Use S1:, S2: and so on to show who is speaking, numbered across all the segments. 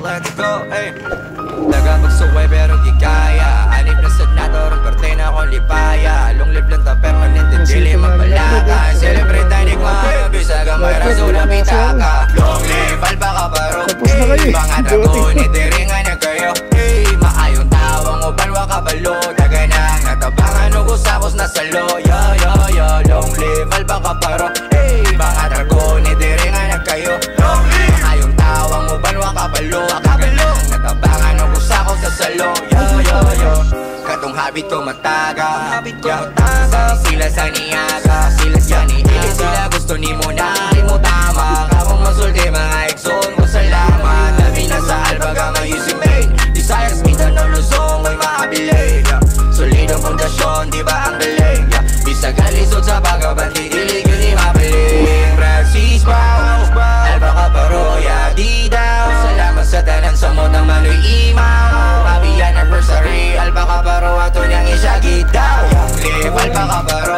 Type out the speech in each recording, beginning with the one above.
S1: Let's go, hey. Daga magsuway pero di kaya. Anip na senador, ang parte na akong lipaya. Long live lang ta permanent, dili magpalaga. Celebrate tayo ni Kwaya, bisaga may raso na bitaka. Long live, alba ka paro. Mga dragon, itiringan na kayo. Maayong tawang uban, wakabalo. Daga nang natabangan, ugos-akos na salo. Yo, yo, yo, long live, alba ka paro. Mga dragon, itiringan na kayo. Maayong tawang uban, wakabalo. Natabangan, ugos-akos na salo. Yo, yo, yo. Katong habit ko mataga. Sila sa niyaga, sila sa niyaga. Sila gusto ni mo na, di mo tama. Kapag masulti mga exon ko salamat. Dami na sa albaga may using main. Desires kita ng lusong may makabili. Solidong pundasyon, di ba ang galing? Bisag alisod sa pagkabanti, dilig yun ni mapiling. Francis Brown, alba ka paroya, di daw. Salamat sa tanan sa modang manoy imaw. Pabiyan anniversary, alba ka paro ato niyang isyagit daw. Live alba ka paro,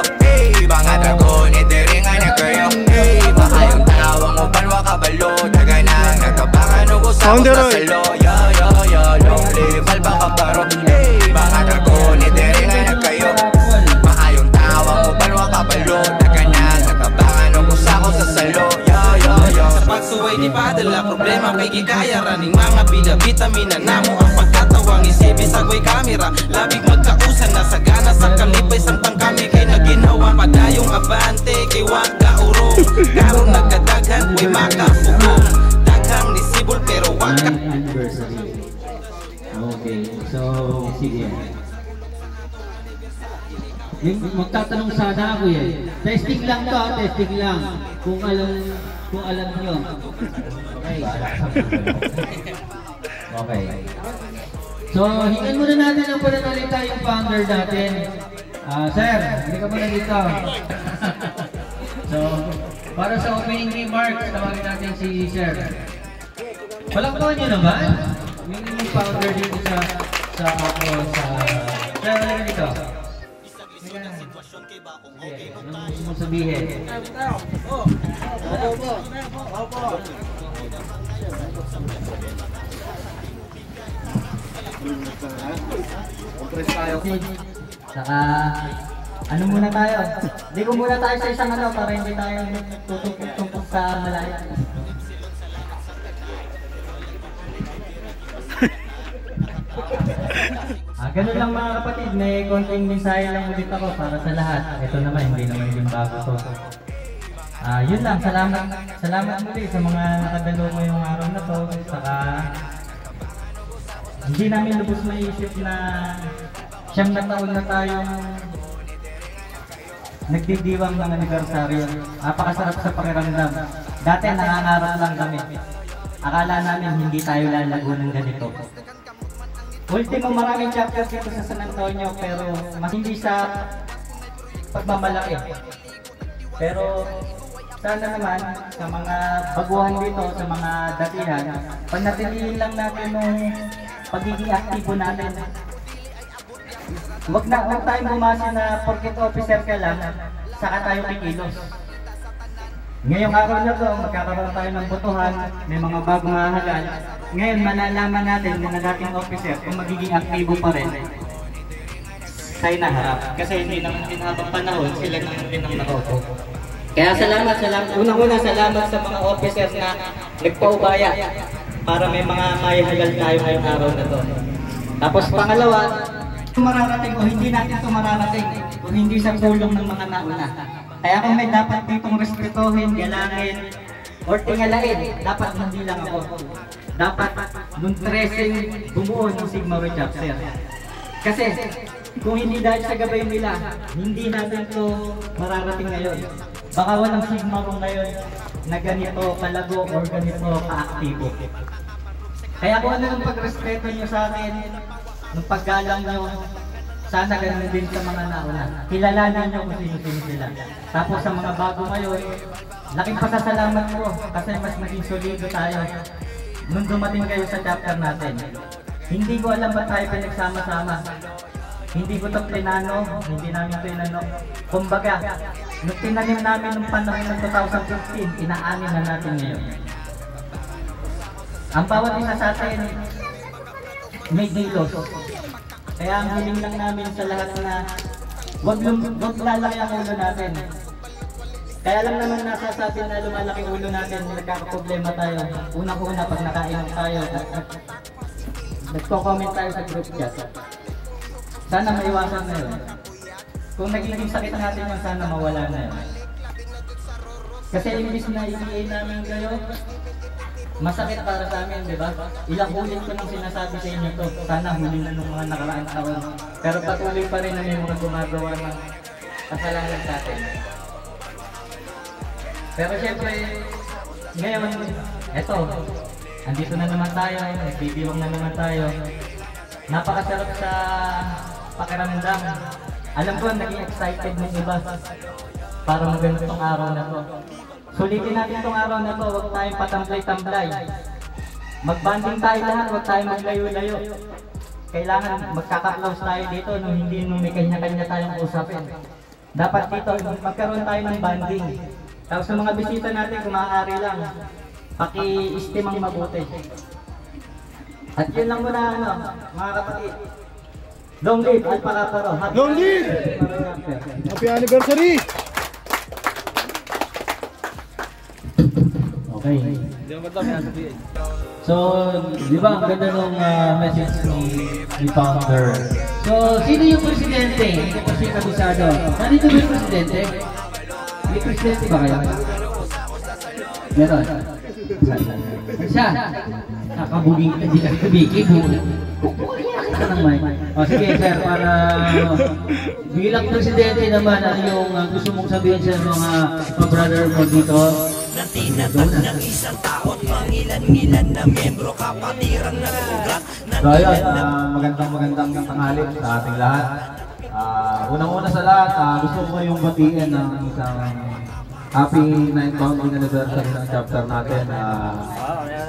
S1: mga dragon, itiringan na kayo. Mahayong tawang upan wakabalo. Daga nang natabangan, ugos-akos na salo. Yo, yo, yo, long live alba ka paro. Mga dragon, itiringan na kayo. Mahayong tawang upan wakabalo. Daga nang natabangan, ugos-akos na salo. Yo, yo, yo.
S2: Sa pagsuway di padala, problema kay gikaya. Raning mga binabitamina namo ang pagkatawang isipin sa way camera. Labig magkausan na sa gana sa kalipay samtang kami kay naginawa. Padayong abante kay waka urong. Karon nagkadaghan way makapugong. Daghang nisibol pero waka.
S3: Okay, so sige. Magtatanong sana ako yan. Testing lang to, testing lang. Kung alam nyo. Okay. Okay. So, hingan muna natin ang pananalita yung founder natin. Sir, hindi ka muna dito. So, para sa opening remarks, tawagin natin si Sir. Palakpakan nyo naman. Yung founder dito sa Sir, ano dito? Okay, ano gusto mong sabihin? Saka, ano muna tayo? Ligo muna tayo sa isang ano para hindi tayo tutumpok sa malayo. Ganun lang mga kapatid, may konting mensahe lang ulit ako para sa lahat. Ito naman, hindi naman yung bago to. Yun lang, salamat muli sa mga nakadalo ngayong araw na to. Saka, hindi namin lubos maisip na siyang na taon na tayong nagdidiwang ng anibersaryo. Napakasarap sa pakiramdam. Dati nangangarap lang kami. Akala namin hindi tayo lalago ng ganito. Ultimo, maraming chapters dito sa San Antonio pero mas hindi sa pagmamalaki. Pero sana naman sa mga baguhan dito, sa mga datihan, panatilihin lang natin yung pagiging aktibo natin. Huwag tayong bumasa na porket officer ka lang, saka tayo kikilos. Ngayong araw na to, magkakaroon tayo ng botohan, may mga bagong hahagal. Ngayon, malalaman natin mga dating officer kung magiging aktibo pa rin tayo naharap. Kasi hindi naman din habang panahon, sila naman din ang nakaupo. Kaya salamat. Unang-una salamat sa mga officers na nagpaubaya para may mga maihagal tayo ngayong araw na to. Tapos pangalawa, mararating o hindi natin ito mararating kung hindi sa tulong ng mga nauna. Kaya kung may dapat ditong respetuhin, galangin, or tingalain, dapat hindi lang ako. Dapat nung tracing bumuo ng Sigma Ray Chapter. Kasi Kung hindi dahil sa gabay nila, hindi natin to mararating ngayon. Baka walang Sigma Rho ngayon na ganito kalago or ganito kaaktibo. Kaya kung ano yung pagrespeto nyo sa akin, ng paggalang nyo, sana ganun din sa mga nauna. Kilalanin nyo kung sino-sino sila. Tapos sa mga bago ngayon, laking pasasalamat ko kasi mas maging solido tayo nung dumating kayo sa chapter natin. Hindi ko alam ba't tayo pinagsama-sama. Hindi ko ito plinano, hindi namin plinano. Kumbaga, nung tinanim namin nung panahon ng 2015, inaanin na natin ngayon. Ang bawat isa sa atin, may gilos. Kaya ang hiling lang namin sa lahat na wag lalaki ang ulo natin. Kaya lang naman nasasabi na lumalaki ulo natin, nagkakaproblema tayo. Unang-una pag nakainom tayo at nagko-comment tayo sa group chat. Sana maiwasan na yun. Kung nagiging sakit natin yun, sana mawala na yun. Kasi imbis na i-PA namin kayo, masakit para sa amin, di ba? Ilang ulit ko nang sinasabi sa inyo to. Sana huli na ng mga nakaraang taon. Pero patuloy pa rin na may mga gumagawa ng kasalanan sa atin. Pero syempre, ngayon, eto, andito na naman tayo, nagbibiwang na naman tayo. Napakasarap sa pakiramdam. Alam ko, naging excited ng iba para maganda itong araw na to. Sulitin natin itong araw na to, huwag tayong patamplay-tamplay. Magbanding tayo lahat, huwag tayong maglayo-layo. Kailangan magkaka-close tayo dito nung hindi nung may kanya-kanya tayong usapin. Dapat dito, magkaroon tayo ng banding. Tapos sa mga bisita natin, kung maaari lang, paki-istimang mabuti. At yun lang muna, mga kapatid. Long live Alpha Kappa Rho.
S4: Long live! Happy anniversary!
S5: Okay. So, di ba ang ganda nung message ni Founder? So, sino yung presidente? Hindi ko siya kabisado. Nandito ba yung presidente? May presidente ba kayo? Meron. Siya. Kakabuging ka, hindi kasi kubiki. Ka ng mic. O sige sir, para bilang presidente naman, ano yung gusto mong sabihin sa mga brother mo dito?
S2: Natinapat ng isang taot, mangilan-ngilan na membro, kapatirang nagugat.
S6: So ayun, magandang tanghali sa ating lahat. Unang-una sa lahat, gusto ko yung batiin ng isang happy 9th founding anniversary ng chapter natin.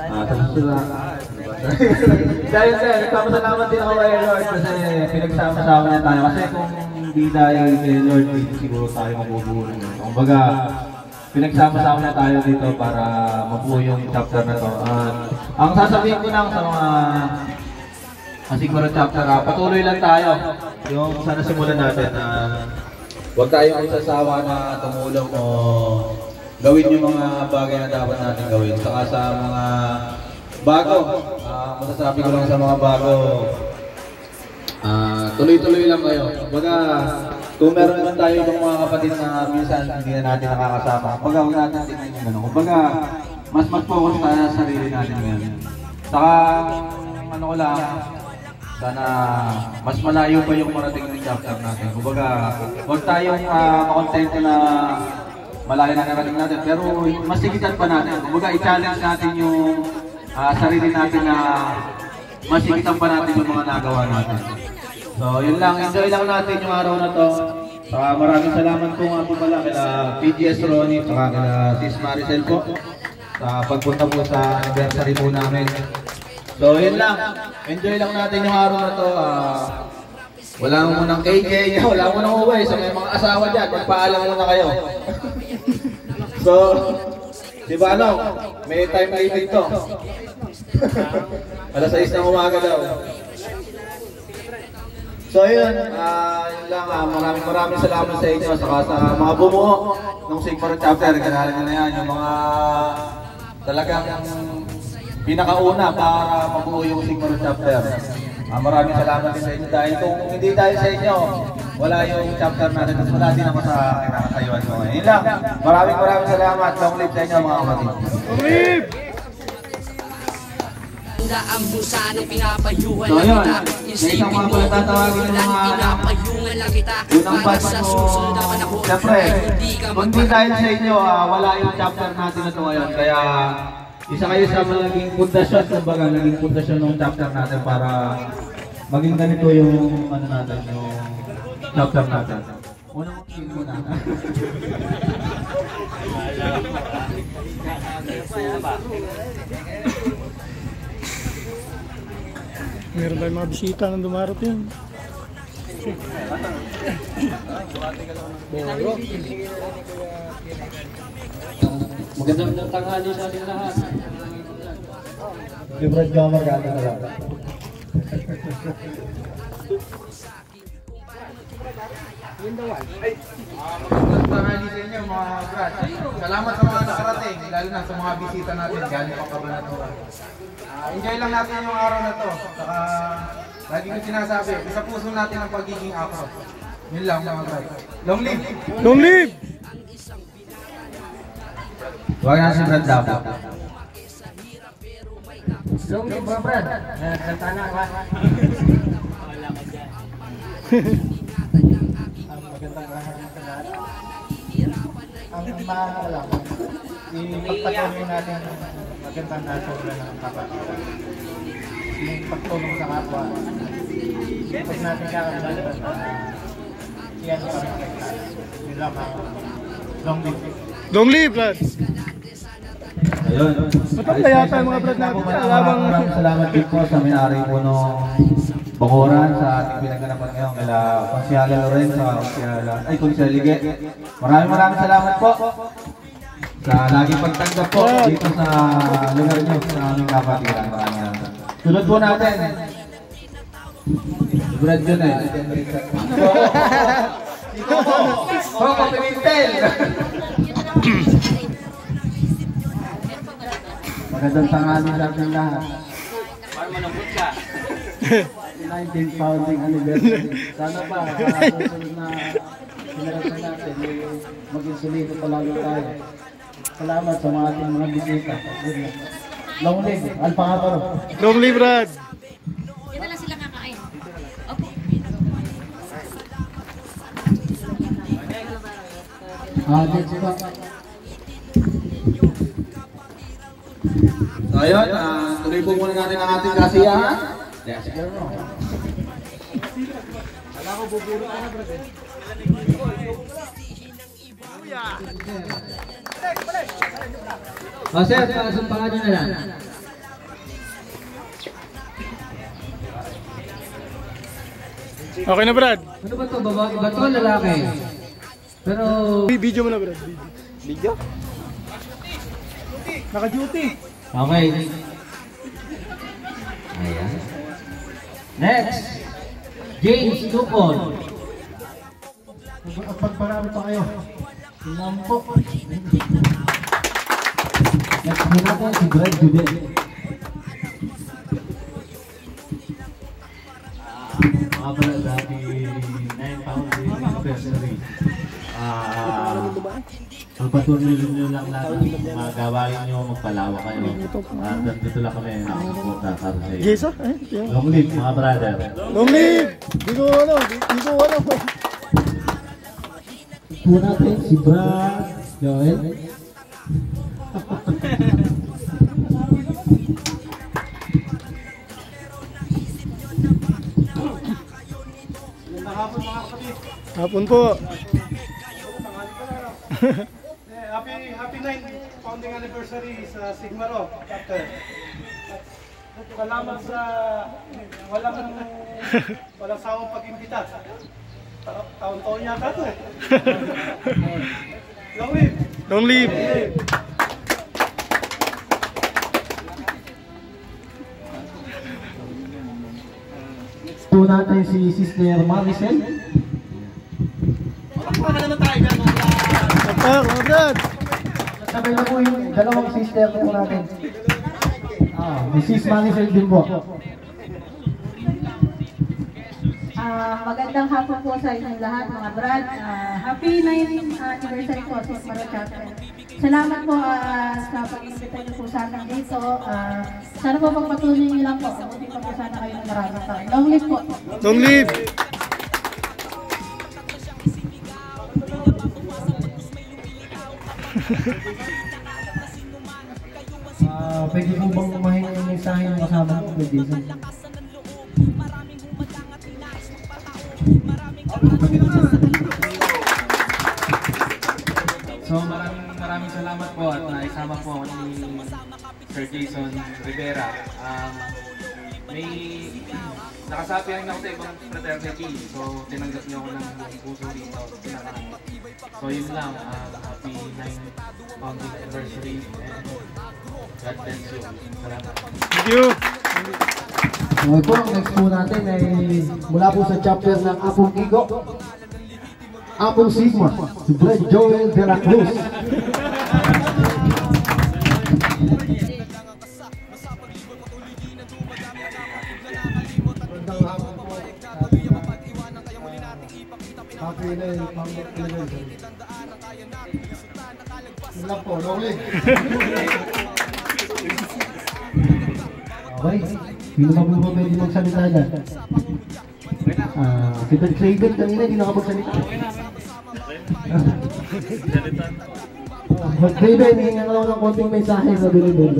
S6: Sa susunod. Dahil sir, nagpapasalamat din ako kay Lord kasi pinagsama-sama niya tayo. Kasi kung hindi dahil kay Lord, siguro tayo mabubuo. Kumbaga, pinagsama-sama na tayo dito para mabuo yung chapter na to. Ang sasabihin ko lang sa mga siguro chapter, patuloy lang tayo. Yung sana simulan natin na huwag tayong isasawa na tumulong o gawin yung mga bagay na dapat natin gawin. Saka sa mga bago, masasabi ko lang sa mga bago, tuloy-tuloy lang kayo. Kumbaga, kung meron naman tayo ibang mga kapatid na minsan hindi na natin nakakasama, kumbaga huwag natin tingnan yung gano'n. Kumbaga, mas focus tayo sa sarili natin ngayon. Saka, ano ko lang, sana mas malayo pa yung marating ng chapter natin. Kumbaga, huwag tayong makontento na malayo na narating natin, pero mas sigitan pa natin. Kumbaga, i-challenge natin yung sarili natin na mas sigitan pa natin yung mga nagawa natin. So, yun lang. Enjoy lang natin yung araw na to. Maraming salamat po nga po pala kila PGS Ronnie at kila Sis Maricel po sa pagpunta po sa anniversary po namin. So, yun lang. Enjoy lang natin yung araw na to. Wala mo munang KJ, wala mo nang uwi. So, may mga asawa dyan. Magpaalam muna kayo. So, di ba ano? May time limit to. Alas 6 ng umaga daw. So yun, yun lang, maraming salamat sa inyo saka sa mga bumuo ng Sigma Rho chapter. Kanala nyo na yan, yung mga talagang pinakauna para mabuo yung Sigma Rho chapter. Maraming salamat din sa inyo dahil kung hindi dahil sa inyo, wala yung chapter natin at wala din ako sa kinakatayuan ko. Yun lang, maraming salamat. Long live sa inyo mga kapatid. Long live!
S7: na ang musa na pinapayuhan
S6: So,
S7: lang
S6: yun.
S7: kita.
S6: May
S7: Isipin
S6: isang mga
S7: mo,
S6: pala tatawagin ng
S7: umuulan,
S6: mga
S7: pinapayungan lang kita.
S6: unang
S7: Para
S6: batch
S7: sa
S6: mo.
S7: susunod na panahon,
S6: Siyempre,
S7: hindi ka
S6: kung di dahil sa inyo, wala yung chapter natin na ito ngayon. Kaya, isa kayo sa naging pundasyon, kumbaga, naging pundasyon ng chapter natin para maging ganito yung, ano natin, yung chapter natin. Una mong kill muna.
S4: Meron tayong mga bisita nang dumarating.
S5: Magandang tanghali sa ating lahat.
S6: Librad ka maganda na lang.
S8: Magandang tanghali sa inyo mga brad. Salamat sa mga nakarating, lalo na sa mga bisita natin galing pang Cabanatuan. Enjoy lang natin yung araw na to. Saka lagi ko sinasabi, sa puso natin ang pagiging afro. Yun lang mga brad. Long live!
S4: Long live!
S6: Huwag na si Brad Dabo.
S3: Long live mga brad. Nagsalta na ka. Ang mahalaga, ipagpatuloy natin magandang nasura ng kapatiran. Yung pagtulong sa kapwa. Huwag natin kakalimutan na yan kami kailangan. Nila ka. Long live.
S4: Long live, Brad!
S6: Ayun.
S4: Matanda yata yung mga brad natin.
S6: Maraming salamat din po sa may-ari po nung Bacoran sa ating pinaganapan ngayon kala Konsyala Lorenzo, Konsyala Lige. Maraming salamat po sa laging pagtanggap po dito sa lugar nyo sa aming kapatiran. Maraming salamat. Sunod po natin. Brad yun eh. Coco Pimentel! Magandang tanghali sa ating lahat. 19th founding anniversary. Sana pa, susunod na generasyon natin, maging solido palalo tayo. Salamat sa mga ating mga bisita. Long live, Alpangaparo.
S4: Long live, Brad!
S9: Yan na lang sila kakain. Opo.
S6: That's it. So ayun, tuloy po muna natin ang ating kasiyahan. Yes, sir.
S5: O sir, pasumpahan nyo na lang.
S4: Okay na, Brad?
S5: Ano ba to? Babae ba to? Lalaki? Pero...
S4: Video mo na, Brad. Video? Naka-duty.
S5: Okay. Ayan. Next. James Dupon.
S3: Pagparami pa kayo. Lampo. Next mo natin si Brad Judel.
S10: Mga pala dati 9 pounds anniversary. Pagpatuloy nyo lang lahat ng mga gawain nyo, magpalawa kayo. Nandito lang kami, nakapunta para sa iyo.
S4: Jesa?
S10: Long live mga brother.
S4: Long live! Di ko ano.
S5: Po natin si Brad Joel.
S4: Hapon po. Happy 9th founding anniversary sa Sigma Rho chapter. Salamat sa walang sawang pag-imbita. Taon-taon yata ito eh. Long live! Long live!
S3: Po natin si Sister Maricel.
S4: Mga Brad!
S3: Sabay na po yung dalawang sister po natin. Mrs. Maricel din po.
S9: Magandang hapon po sa inyong lahat mga brad. Happy 9th anniversary po sa Sigma Rho Chapter.
S11: Salamat po sa pag-imbita niyo po sana dito. Sana po pagpatuloy niyo lang po. Abutin pa po sana kayo ng maraming taon. Long live po!
S4: Long live!
S5: Pwede po bang mahingi ng mensahe ng kasama ko kay Jason?
S8: So maraming salamat po at naisama po ako ni Sir Jason Rivera. May nakasabi rin ako sa ibang fraternity, so tinanggap niyo ako ng buong puso dito. So yun lang, happy 9th founding anniversary and God bless you. Salamat.
S4: Thank you!
S5: Okay po, next po natin ay mula po sa chapter ng Apong Igo, Apong Sigma, si Brad Joel de la Cruz.
S12: Happy na yung pang-anniversary. Yun lang po, long live!
S5: Okay, sino ba po pwede magsalita dyan? Si Dad Craven kanina hindi nakapagsalita. Dad Craven, hingan lang ng konting mensahe sa Bilibol.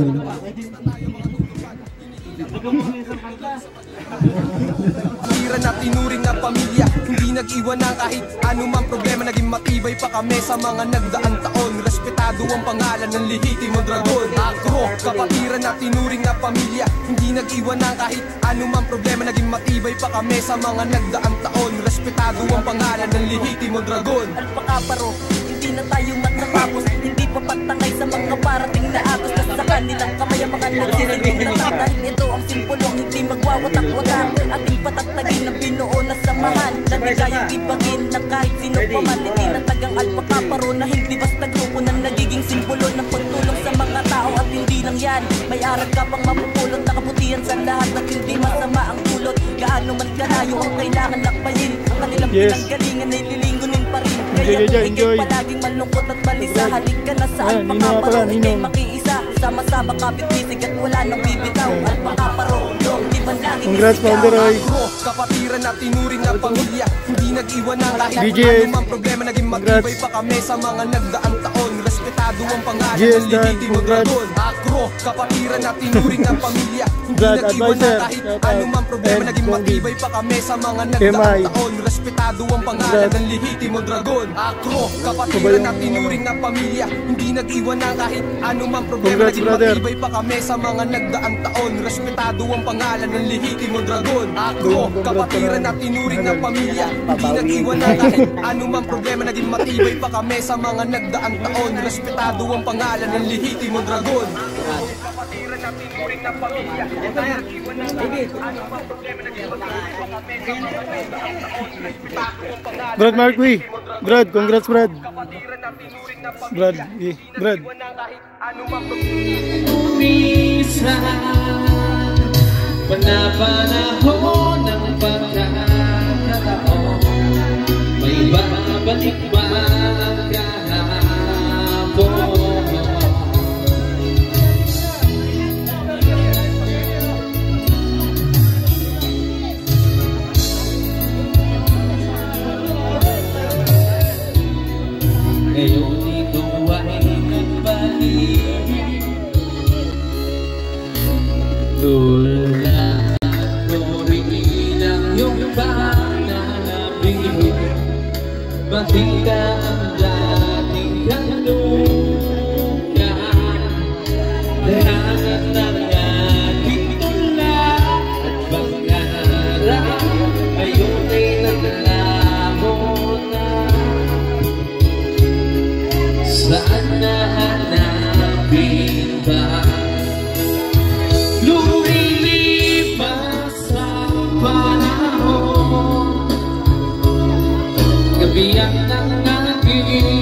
S1: Tira na tinuring na pamilya, hindi nag-iwan ng kahit anumang problema. Naging matibay pa kami sa mga nagdaang taon. Respetado ang pangalan ng lehitimong dragon. Akro, kapatiran na tinuring na pamilya, hindi nag-iwan ng kahit anumang problema. Naging matibay pa kami sa mga nagdaang taon. Respetado ang pangalan ng lehitimong dragon.
S13: Alpakaparo, hindi na tayo matatapos. Hindi pa patangay sa mga parating na agos. Sa kanilang kamay ang mga nagsisilbing dahil ito ang simpulong hindi magwawatak-watak. Ating patatagin ng binuo na samahan na di kayang ibagin na kahit sino pa man. Hindi na tagang alpakaparo na hindi basta grupo na nagiging simbolo ng pagtulong sa mga tao. At hindi lang yan, may aral ka pang mapupulot na kabutihan sa lahat at hindi masama ang tulot. Gaano man kalayo ang kailangan lakbayin, ang kanilang pinanggalingan ay lilingunin pa rin. Kaya kung ikay palaging malungkot at balisa, halik ka na sa alpakaparo, ikay makiisa. Sama-sama kapit-bisig at wala nang bibitaw. Alpakaparo, dong di ba laging
S4: congrats, Founder Roy.
S1: Kapatiran na tinuring na pamilya, hindi nag-iwan ng kahit anumang problema. Naging matibay pa kami sa mga nagdaang taon. Respetado ang pangalan ng lehitimong dragon. Akro, kapatiran na tinuring na pamilya, hindi nag-iwan ng kahit anumang problema. Naging matibay pa kami sa mga nagdaang taon. Respetado ang pangalan ng lehitimong dragon. Akro, kapatiran na tinuring na pamilya, hindi nag-iwan ng kahit anumang problema. Naging matibay pa kami sa mga nagdaang taon. Respetado ang pangalan ng lehitimong dragon. Akro, kapatiran na tinuring na pamilya, hindi nag-iwan ng kahit anumang problema. Naging matibay pa kami sa mga nagdaang taon. Respetado ang pangalan ng lehitimong dragon. Kapatiran na tinuring na pamilya, hindi nag-iwan ng kahit anumang problema. Naging matibay pa kami sa mga nagdaang taon. Respetado ang pangalan.
S4: Brad Markwi, Brad, congrats Brad.
S1: Kapatiran na tinuring na pamilya,
S4: Brad, Brad.
S2: Umisa, panapanahon ng pagkakataon, may babalik ba ang kahapon? Ngayon ikaw ay nagbalik, tulad ko rin ang iyong pananabik. Bakit ang dating kaluka, lahat ng aking tula at pangarap, ngayon ay naglamo na. Saan nahanapin ba? Lumilipas ang panahon, gabiyak ng aking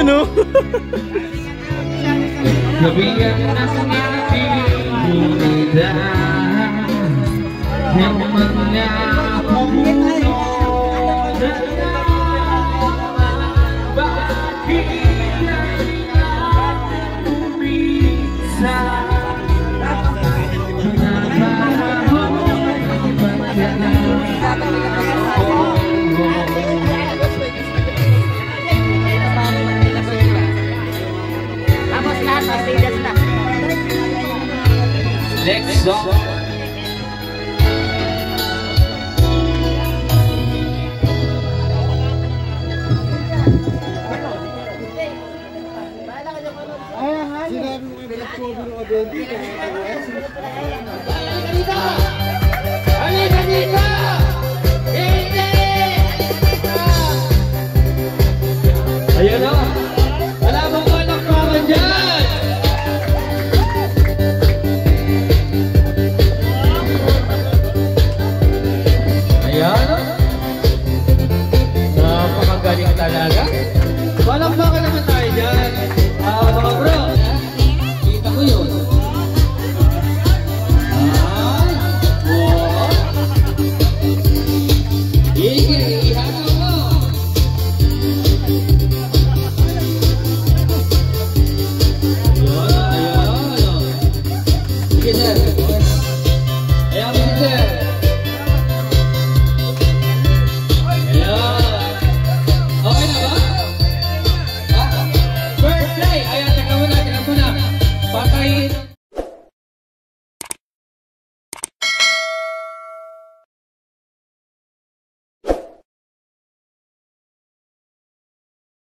S14: yun, oh.
S5: Nabigat na sa ating unidad, yung mga puno na bakit natin umisa Next song.